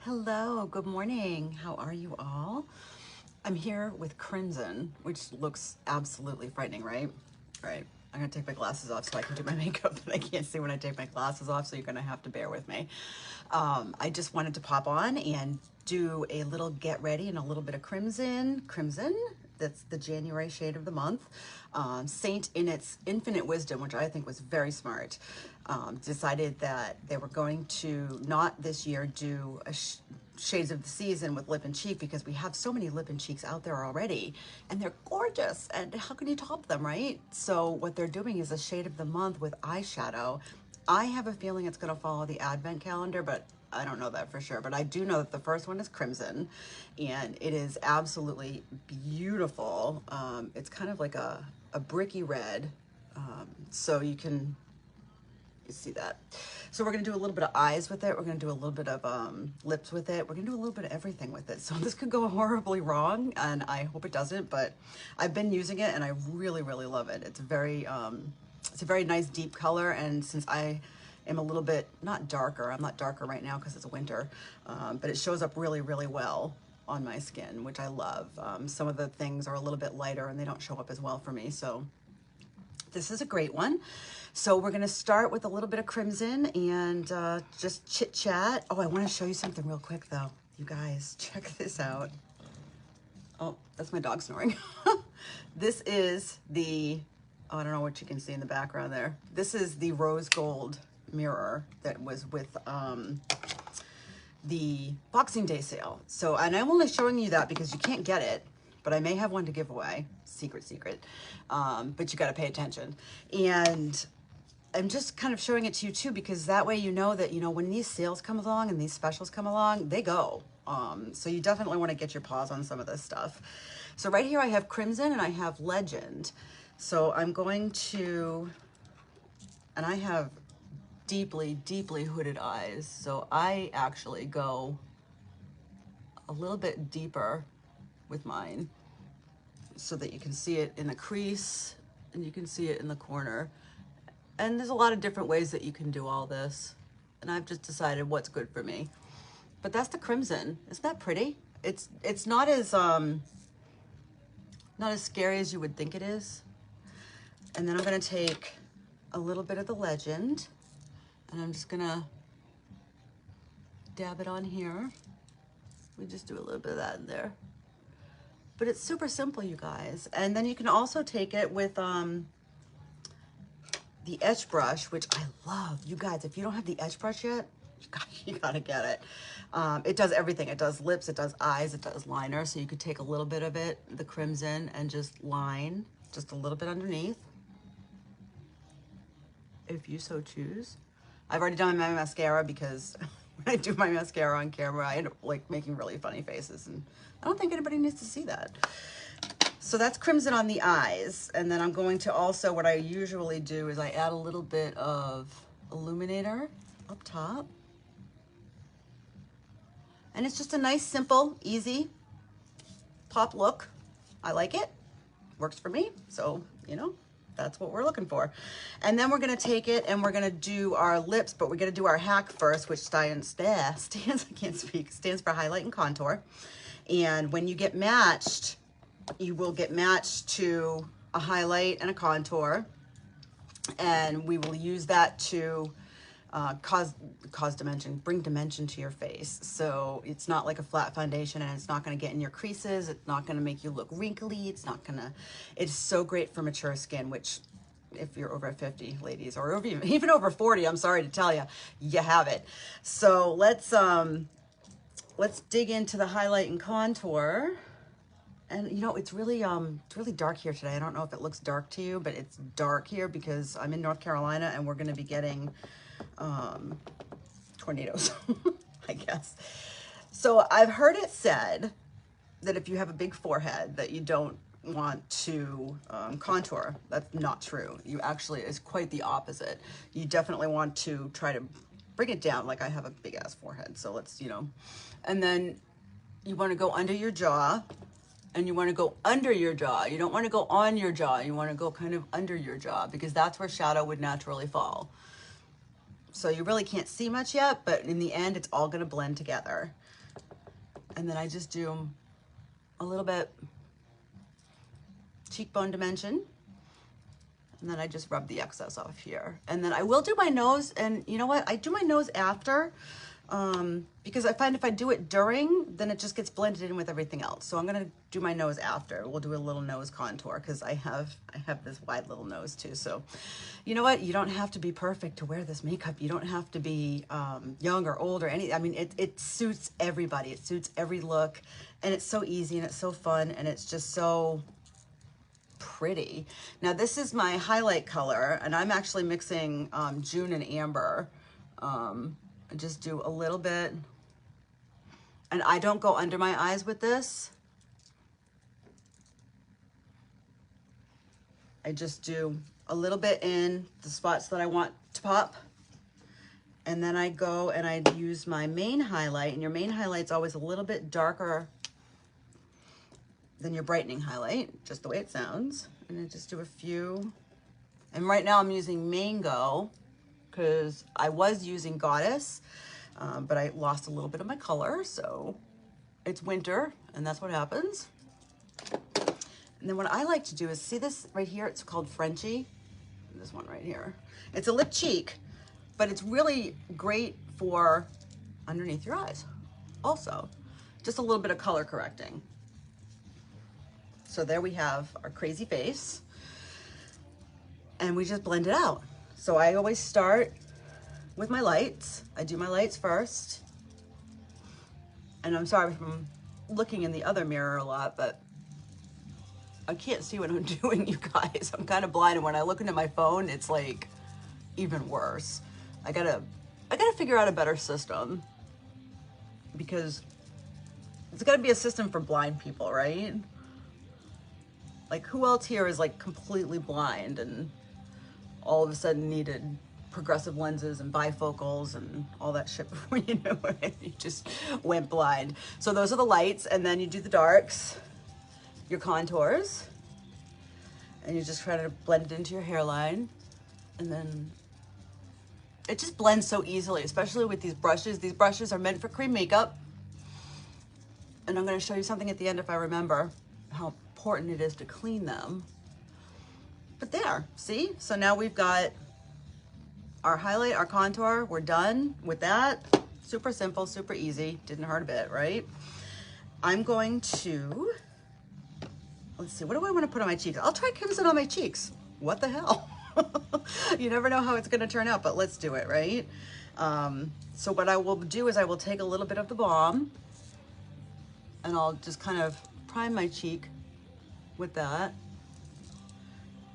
Hello, good morning. How are you all? I'm here with crimson, which looks absolutely frightening, right? Right. I'm gonna take my glasses off so I can do my makeup, but I can't see when I take my glasses off, so you're gonna have to bear with me. I just wanted to pop on and do a little get ready and a little bit of crimson. Crimson, that's the January shade of the month. Saint, in its infinite wisdom, which I think was very smart, decided that they were going to not this year do a shades of the season with lip and cheek, because we have so many lip and cheeks out there already and they're gorgeous, and how can you top them, right? So what they're doing is a shade of the month with eyeshadow. I have a feeling it's going to follow the advent calendar, but I don't know that for sure. But I do know that the first one is crimson, and it is absolutely beautiful. It's kind of like a bricky red, so you can see that. So we're gonna do a little bit of eyes with it. We're gonna do a little bit of lips with it. We're gonna do a little bit of everything with it. So this could go horribly wrong, and I hope it doesn't, but I've been using it and I really, really love it. It's a very nice deep color, and since I am a little bit, not darker, I'm not darker right now because it's winter, but it shows up really, really well on my skin, which I love. Some of the things are a little bit lighter and they don't show up as well for me, so this is a great one. So we're gonna start with a little bit of crimson and just chit chat. Oh, I wanna show you something real quick though. You guys, check this out. Oh, that's my dog snoring. This is the, oh, I don't know what you can see in the background there. This is the rose gold mirror that was with the Boxing Day sale. So, and I'm only showing you that because you can't get it, but I may have one to give away. Secret. But you got to pay attention. And I'm just kind of showing it to you too, because that way you know that, when these sales come along and these specials come along, they go. So you definitely want to get your paws on some of this stuff. So right here I have crimson and I have legend. So I'm going to, and I have deeply, deeply hooded eyes. So I actually go a little bit deeper with mine so that you can see it in the crease and you can see it in the corner. And there's a lot of different ways that you can do all this, and I've just decided what's good for me. But that's the crimson. Isn't that pretty? It's not as scary as you would think it is. And then I'm gonna take a little bit of the legend and I'm just gonna dab it on here. We just do a little bit of that in there. But it's super simple, you guys. And then you can also take it with the etch brush, which I love. You guys, if you don't have the etch brush yet, you gotta get it. It does everything. It does lips, it does eyes, it does liner. So you could take a little bit of it, the crimson, and just line just a little bit underneath, if you so choose. I've already done my mascara because when I do my mascara on camera, I end up like making really funny faces, and I don't think anybody needs to see that. So that's crimson on the eyes. And then I'm going to also, what I usually do is I add a little bit of illuminator up top. And it's just a nice, simple, easy pop look. I like it. Works for me. So, that's what we're looking for. And then we're gonna take it and we're gonna do our lips, but we're gonna do our hack first, which stands for highlight and contour. And when you get matched, you will get matched to a highlight and a contour, and we will use that to bring dimension to your face. So it's not like a flat foundation, and it's not going to get in your creases. It's not going to make you look wrinkly. It's so great for mature skin, which if you're over 50, ladies, or even over 40, I'm sorry to tell you, you have it. So let's dig into the highlight and contour. And it's really dark here today. I don't know if it looks dark to you, but it's dark here because I'm in North Carolina and we're going to be getting tornadoes, I guess. So I've heard it said that if you have a big forehead that you don't want to contour. That's not true. You actually, it's quite the opposite. You definitely want to try to bring it down. Like I have a big ass forehead, so let's, and then you want to go under your jaw. And you want to go under your jaw. You don't want to go on your jaw. You want to go kind of under your jaw, because that's where shadow would naturally fall. So you really can't see much yet, but in the end, it's all gonna blend together. And then I just do a little bit cheekbone dimension. And then I just rub the excess off here. And then I will do my nose, and you know what? I do my nose after, because I find if I do it during, then it just gets blended in with everything else. So I'm gonna do my nose after. We'll do a little nose contour because I have this wide little nose too. So you know what? You don't have to be perfect to wear this makeup. You don't have to be young or old or any, I mean, it suits everybody. It suits every look, and it's so easy and it's so fun and it's just so pretty. Now this is my highlight color, and I'm actually mixing June and Amber. I just do a little bit, and I don't go under my eyes with this. I just do a little bit in the spots that I want to pop, and then I go and I use my main highlight, and your main highlight's always a little bit darker than your brightening highlight, just the way it sounds. And I just do a few. And right now I'm using Mango because I was using Goddess, but I lost a little bit of my color. So it's winter and that's what happens. And then what I like to do is, see this right here? It's called Frenchie. This one right here. It's a lip cheek, but it's really great for underneath your eyes also. Just a little bit of color correcting. So there we have our crazy face, and we just blend it out. So I always start with my lights. I do my lights first. And I'm sorry if I'm looking in the other mirror a lot, but I can't see what I'm doing, you guys. I'm kind of blind, and when I look into my phone, it's like even worse. I gotta figure out a better system, because it's gotta be a system for blind people, right? Like, who else here is like completely blind and all of a sudden needed progressive lenses and bifocals and all that shit before you know it, you just went blind. So those are the lights, and then you do the darks, your contours, and you just try to blend it into your hairline, and then it just blends so easily, especially with these brushes. These brushes are meant for cream makeup, and I'm going to show you something at the end if I remember how important it is to clean them. But there, see? So now we've got our highlight, our contour. We're done with that. Super simple, super easy. Didn't hurt a bit, right? I'm going to, let's see, what do I want to put on my cheeks? I'll try crimson on my cheeks. What the hell? You never know how it's going to turn out, but let's do it, right? So what I will do is I will take a little bit of the balm, and I'll just kind of prime my cheek with that.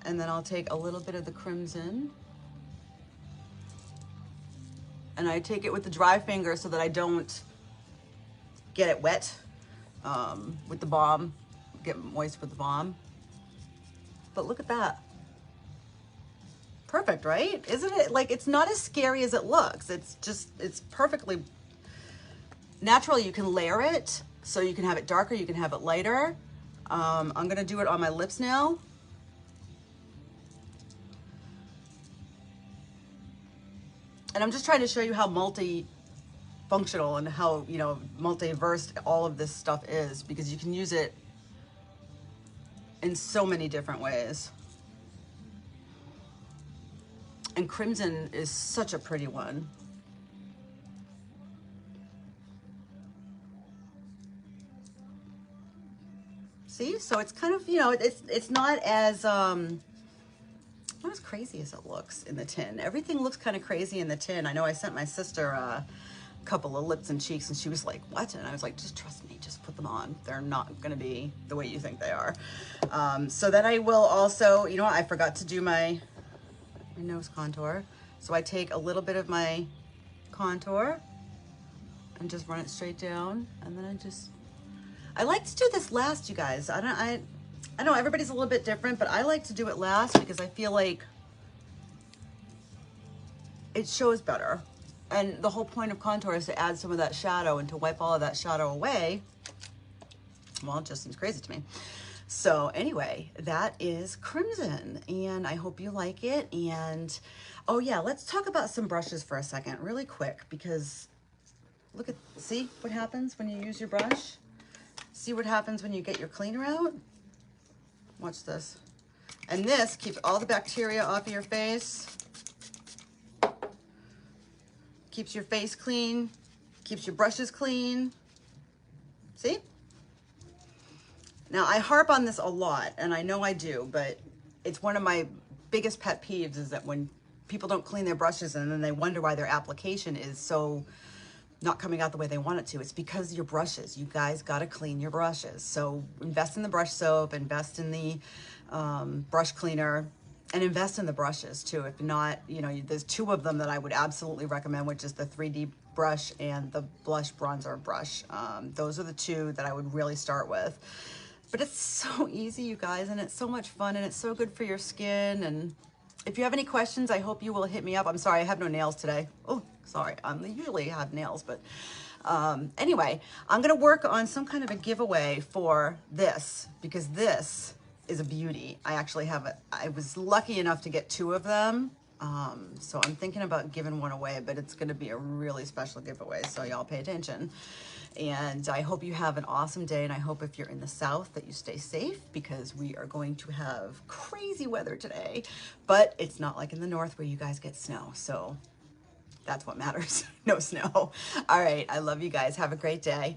And then I'll take a little bit of the crimson, and I take it with the dry finger so that I don't get it wet with the balm, get moist with the balm. But look at that. Perfect, right? Isn't it? Like, it's not as scary as it looks. It's just, it's perfectly natural. You can layer it, so you can have it darker, you can have it lighter. I'm gonna do it on my lips now. And I'm just trying to show you how multi-functional and how, you know, multiverse all of this stuff is, because you can use it in so many different ways. And crimson is such a pretty one. See, so it's kind of, you know, it's not as crazy as it looks in the tin. Everything looks kind of crazy in the tin. I know I sent my sister a couple of lips and cheeks, and she was like, what? And I was like, just trust me, just put them on. They're not gonna be the way you think they are. So then I will also, you know what, I forgot to do my nose contour. So I take a little bit of my contour and just run it straight down, and then I like to do this last, you guys. I know everybody's a little bit different, but I like to do it last because I feel like it shows better. And the whole point of contour is to add some of that shadow and to wipe all of that shadow away. Well, it just seems crazy to me. So anyway, that is Crimson, and I hope you like it. And oh yeah, let's talk about some brushes for a second, really quick, because look at, see what happens when you use your brush? See what happens when you get your cleaner out? Watch this. And this keeps all the bacteria off of your face, keeps your face clean, keeps your brushes clean. See? Now I harp on this a lot, and I know I do, but it's one of my biggest pet peeves is that when people don't clean their brushes and then they wonder why their application is so not coming out the way they want it to. It's because of your brushes. You guys got to clean your brushes. So invest in the brush soap, invest in the brush cleaner, and invest in the brushes too. If not, you know, there's two of them that I would absolutely recommend, which is the 3D brush and the blush bronzer brush. Those are the two that I would really start with. But it's so easy, you guys, and it's so much fun, and it's so good for your skin. And if you have any questions, I hope you will hit me up. I'm sorry, I have no nails today. Oh, sorry, I usually have nails, but anyway, I'm gonna work on some kind of a giveaway for this, because this is a beauty. I actually have it. I was lucky enough to get two of them. So I'm thinking about giving one away, but it's gonna be a really special giveaway, so y'all pay attention. And I hope you have an awesome day, and I hope if you're in the South that you stay safe, because we are going to have crazy weather today, but it's not like in the North where you guys get snow, so that's what matters. No snow. All right, I love you guys. Have a great day.